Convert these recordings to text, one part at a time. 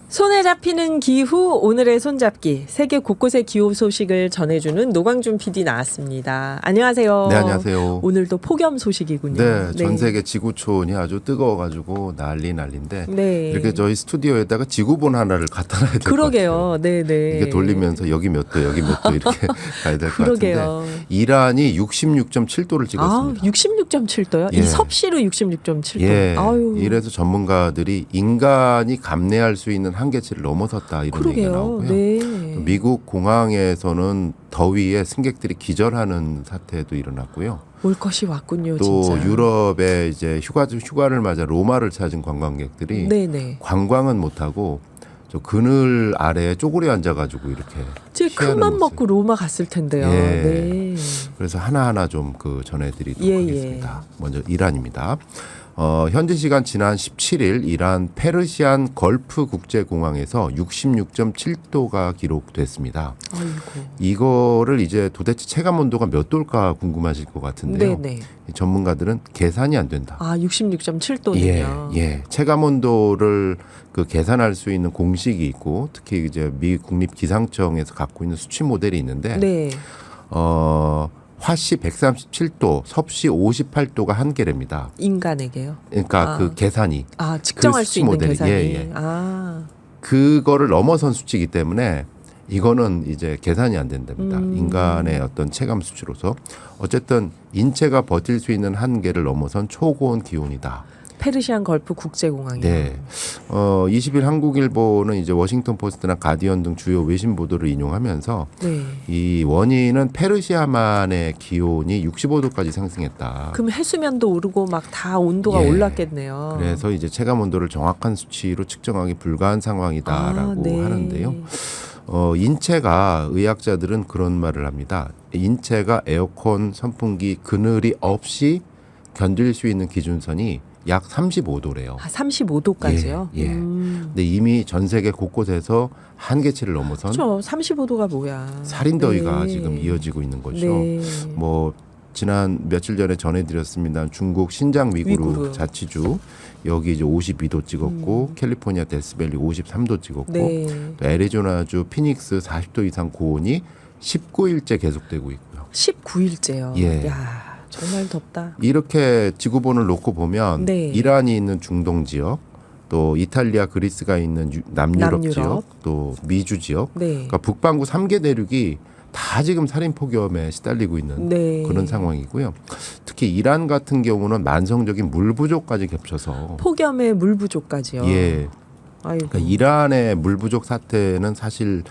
손에 잡히는 기후 오늘의 손잡기 세계 곳곳의 기후 소식을 전해주는 노광준 PD 나왔습니다. 안녕하세요. 네, 안녕하세요. 오늘도 폭염 소식이군요. 네, 전 세계 지구촌이 아주 뜨거워가지고 난리인데 네. 이렇게 저희 스튜디오에다가 지구본 하나를 갖다 놔야 될 것 같아요. 그러게요. 네네. 이게 돌리면서 여기 몇 도, 여기 몇 도 이렇게 가야 될 것 같은데 이란이 66.7도를 찍었습니다. 66.7도요? 예. 이 섭씨로 66.7도. 예, 아유. 이래서 전문가들이 인간이 감내할 수 있는 한계치를 넘어섰다 이런 얘기가 나오고요. 네. 미국 공항에서는 더위에 승객들이 기절하는 사태도 일어났고요. 올 것이 왔군요. 또 진짜. 유럽에 이제 휴가를 맞아 로마를 찾은 관광객들이 네네. 관광은 못하고 저 그늘 아래에 쪼그려 앉아가지고 이렇게 제 피하는 큰맘 모습. 먹고 로마 갔을 텐데요. 예. 네. 그래서 하나하나 좀 그 전해드리도록 예, 하겠습니다. 먼저 이란입니다. 현지 시간 지난 17일 이란 페르시안 걸프 국제공항에서 66.7도가 기록됐습니다. 아이고. 이거를 이제 도대체 체감 온도가 몇 도일까 궁금하실 것 같은데요. 네네. 전문가들은 계산이 안 된다. 아, 66.7도는요. 예. 체감 온도를 그 계산할 수 있는 공식이 있고 특히 이제 미 국립 기상청에서 갖고 있는 수치 모델이 있는데 네. 화씨 137도, 섭씨 58도가 한계랍니다. 인간에게요. 그러니까 그 계산이 측정할 그 수 있는 모델이, 계산이. 예. 아, 그거를 넘어선 수치이기 때문에 이거는 이제 계산이 안 된답니다. 인간의 어떤 체감 수치로서 어쨌든 인체가 버틸 수 있는 한계를 넘어선 초고온 기온이다. 페르시안 걸프 국제공항이요. 네. 20일 한국일보는 이제 워싱턴 포스트나 가디언 등 주요 외신 보도를 인용하면서 네. 이 원인은 페르시아만의 기온이 65도까지 상승했다. 그럼 해수면도 오르고 막 다 온도가 예. 올랐겠네요. 그래서 이제 체감 온도를 정확한 수치로 측정하기 불가한 상황이다라고 네. 하는데요. 인체가 의학자들은 그런 말을 합니다. 인체가 에어컨, 선풍기, 그늘이 없이 견딜 수 있는 기준선이 약 35도래요. 35도까지요? 예. 근데 이미 전 세계 곳곳에서 한계치를 넘어선 그렇죠. 35도가 뭐야. 살인더위가 네. 지금 이어지고 있는 거죠. 네. 뭐 지난 며칠 전에 전해드렸습니다. 중국 신장 위구르 위구르. 자치주 여기 이제 52도 찍었고 캘리포니아 데스밸리 53도 찍었고 네. 또 애리조나주 피닉스 40도 이상 고온이 19일째 계속되고 있고요. 19일째요. 예. 야, 정말 덥다. 이렇게 지구본을 놓고 보면 네. 이란이 있는 중동 지역, 또 이탈리아, 그리스가 있는 남유럽 지역, 또 미주 지역, 네. 그러니까 북반구 3개 대륙이 다 지금 살인 폭염에 시달리고 있는 네. 그런 상황이고요. 특히 이란 같은 경우는 만성적인 물 부족까지 겹쳐서 폭염에 물 부족까지요. 예, 아이고. 그러니까 이란의 물 부족 사태는 사실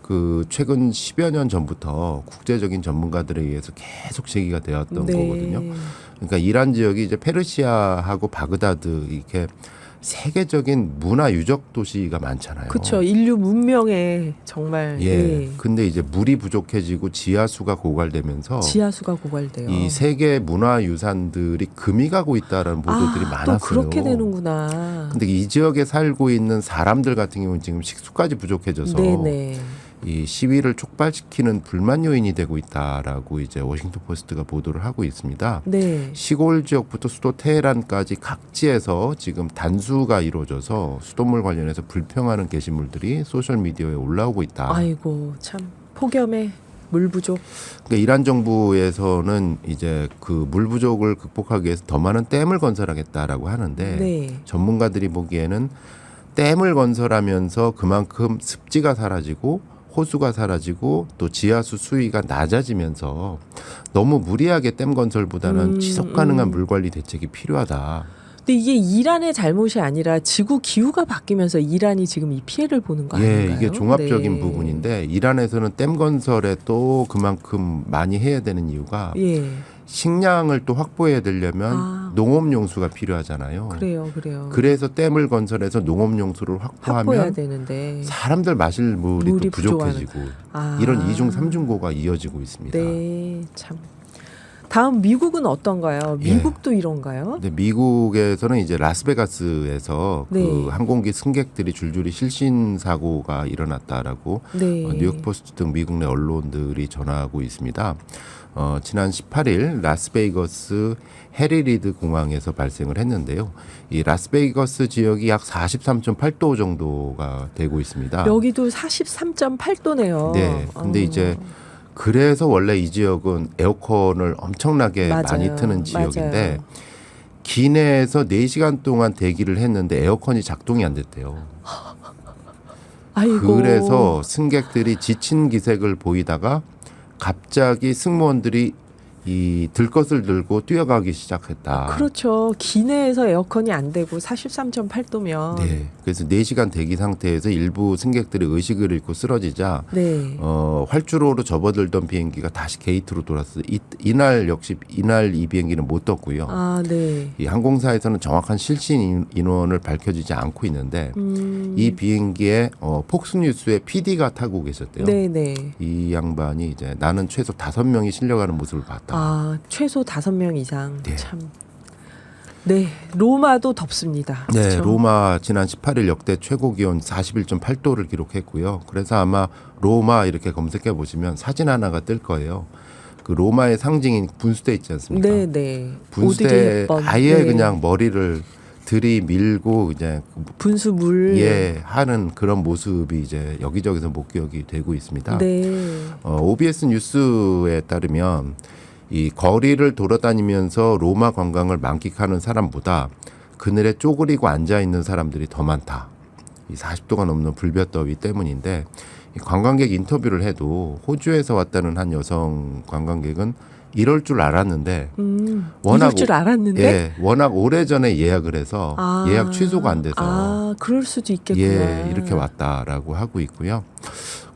그 최근 10여 년 전부터 국제적인 전문가들에 의해서 계속 제기가 되었던 네. 거거든요. 그러니까 이란 지역이 이제 페르시아하고 바그다드 이렇게 세계적인 문화 유적 도시가 많잖아요. 그렇죠. 인류 문명에 정말 예. 근데 이제 물이 부족해지고 지하수가 고갈되면서 지하수가 고갈돼요. 이 세계 문화 유산들이 금이 가고 있다라는 보도들이 많았어요. 또 그렇게 되는구나. 근데 이 지역에 살고 있는 사람들 같은 경우는 지금 식수까지 부족해져서 네네. 이 시위를 촉발시키는 불만 요인이 되고 있다라고 이제 워싱턴 포스트가 보도를 하고 있습니다. 네. 시골 지역부터 수도 테헤란까지 각지에서 지금 단수가 이루어져서 수돗물 관련해서 불평하는 게시물들이 소셜 미디어에 올라오고 있다. 아이고 참 폭염에 물 부족. 그러니까 이란 정부에서는 이제 그 물 부족을 극복하기 위해서 더 많은 댐을 건설하겠다라고 하는데 네. 전문가들이 보기에는 댐을 건설하면서 그만큼 습지가 사라지고 호수가 사라지고 또 지하수 수위가 낮아지면서 너무 무리하게 댐 건설보다는 지속 가능한 물 관리 대책이 필요하다. 근데 이게 이란의 잘못이 아니라 지구 기후가 바뀌면서 이란이 지금 이 피해를 보는 거 아닌가요? 예, 이게 종합적인 네. 부분인데 이란에서는 댐 건설에 또 그만큼 많이 해야 되는 이유가 예. 식량을 또 확보해야 되려면 농업용수가 필요하잖아요. 그래요. 그래서 댐을 건설해서 농업용수를 확보해야 확보하면 되는데. 사람들 마실 물이 또 부족하는. 부족해지고 이런 이중 삼중고가 이어지고 있습니다. 네, 참. 다음 미국은 어떤가요? 예. 미국도 이런가요? 근데 미국에서는 이제 라스베가스에서 네. 그 항공기 승객들이 줄줄이 실신 사고가 일어났다라고 네. 뉴욕 포스트 등 미국 내 언론들이 전하고 있습니다. 지난 18일 라스베이거스 해리리드 공항에서 발생을 했는데요. 이 라스베이거스 지역이 약 43.8도 정도가 되고 있습니다. 여기도 43.8도네요. 네. 근데 이제 그래서 원래 이 지역은 에어컨을 엄청나게 맞아요. 많이 트는 지역인데 맞아요. 기내에서 4시간 동안 대기를 했는데 에어컨이 작동이 안 됐대요. 아이고. 그래서 승객들이 지친 기색을 보이다가 갑자기 승무원들이 이 들것을 들고 뛰어가기 시작했다. 그렇죠. 기내에서 에어컨이 안 되고 43.8도면 네. 그래서 4시간 대기 상태에서 일부 승객들이 의식을 잃고 쓰러지자 네. 활주로로 접어들던 비행기가 다시 게이트로 돌았어요. 이날 역시 이 비행기는 못 떴고요. 아, 네. 이 항공사에서는 정확한 실신 인원을 밝혀지지 않고 있는데 이 비행기에 폭스뉴스의 PD가 타고 계셨대요. 네, 네. 이 양반이 이제 나는 최소 5명이 실려가는 모습을 봤다. 아, 최소 5명 이상. 네. 참. 네, 로마도 덥습니다. 네, 그렇죠? 로마 지난 18일 역대 최고 기온 41.8도를 기록했고요. 그래서 아마 로마 이렇게 검색해 보시면 사진 하나가 뜰 거예요. 그 로마의 상징인 분수대 있지 않습니까? 네, 네. 오드리 분수대 헵번. 아예 네. 그냥 머리를 들이밀고 이제 분수물. 예 하는 그런 모습이 이제 여기저기서 목격이 되고 있습니다. 네. OBS 뉴스에 따르면 이 거리를 돌아다니면서 로마 관광을 만끽하는 사람보다 그늘에 쪼그리고 앉아 있는 사람들이 더 많다. 이 40도가 넘는 불볕더위 때문인데 이 관광객 인터뷰를 해도 호주에서 왔다는 한 여성 관광객은 이럴 줄 알았는데 이럴 줄 알았는데. 예, 워낙 오래전에 예약을 해서 예약 취소가 안 돼서 그럴 수도 있겠구나. 예, 이렇게 왔다라고 하고 있고요.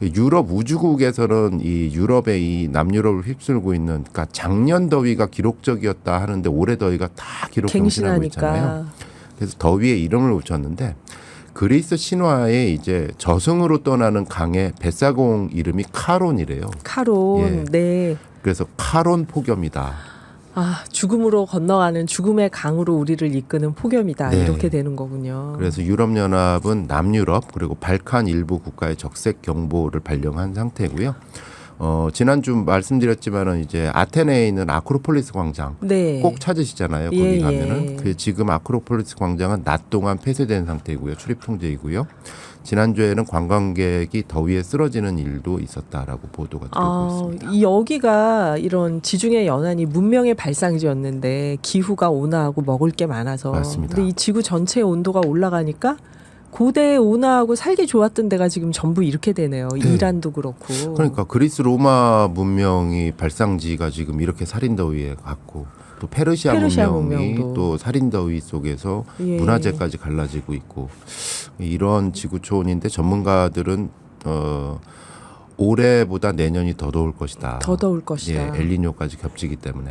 유럽 우주국에서는 이 유럽의 이 남유럽을 휩쓸고 있는 그러니까 작년 더위가 기록적이었다 하는데 올해 더위가 다 기록 경신하고 있잖아요. 갱신하니까. 그래서 더위에 이름을 붙였는데 그리스 신화에 이제 저승으로 떠나는 강의 뱃사공 이름이 카론이래요. 카론. 예. 네. 그래서 카론 폭염이다. 아, 죽음으로 건너가는 죽음의 강으로 우리를 이끄는 폭염이다. 네. 이렇게 되는 거군요. 그래서 유럽연합은 남유럽 그리고 발칸 일부 국가의 적색 경보를 발령한 상태고요. 지난주 말씀드렸지만은 이제 아테네에 있는 아크로폴리스 광장 네. 꼭 찾으시잖아요. 거기 예, 가면은. 예. 그 지금 아크로폴리스 광장은 낮 동안 폐쇄된 상태이고요. 출입 통제이고요. 지난주에는 관광객이 더위에 쓰러지는 일도 있었다라고 보도가 들어오고 있습니다. 이 여기가 이런 지중해 연안이 문명의 발상지였는데 기후가 온화하고 먹을 게 많아서. 맞습니다. 근데 이 지구 전체의 온도가 올라가니까 고대 온화하고 살기 좋았던 데가 지금 전부 이렇게 되네요. 네. 이란도 그렇고. 그러니까 그리스 로마 문명이 발상지가 지금 이렇게 살인더위에 갔고 또 페르시아 문명이 문명도. 또 살인더위 속에서 예. 문화재까지 갈라지고 있고 이런 지구촌인데 전문가들은 올해보다 내년이 더 더울 것이다. 더 더울 것이다. 예, 엘니뇨까지 겹치기 때문에.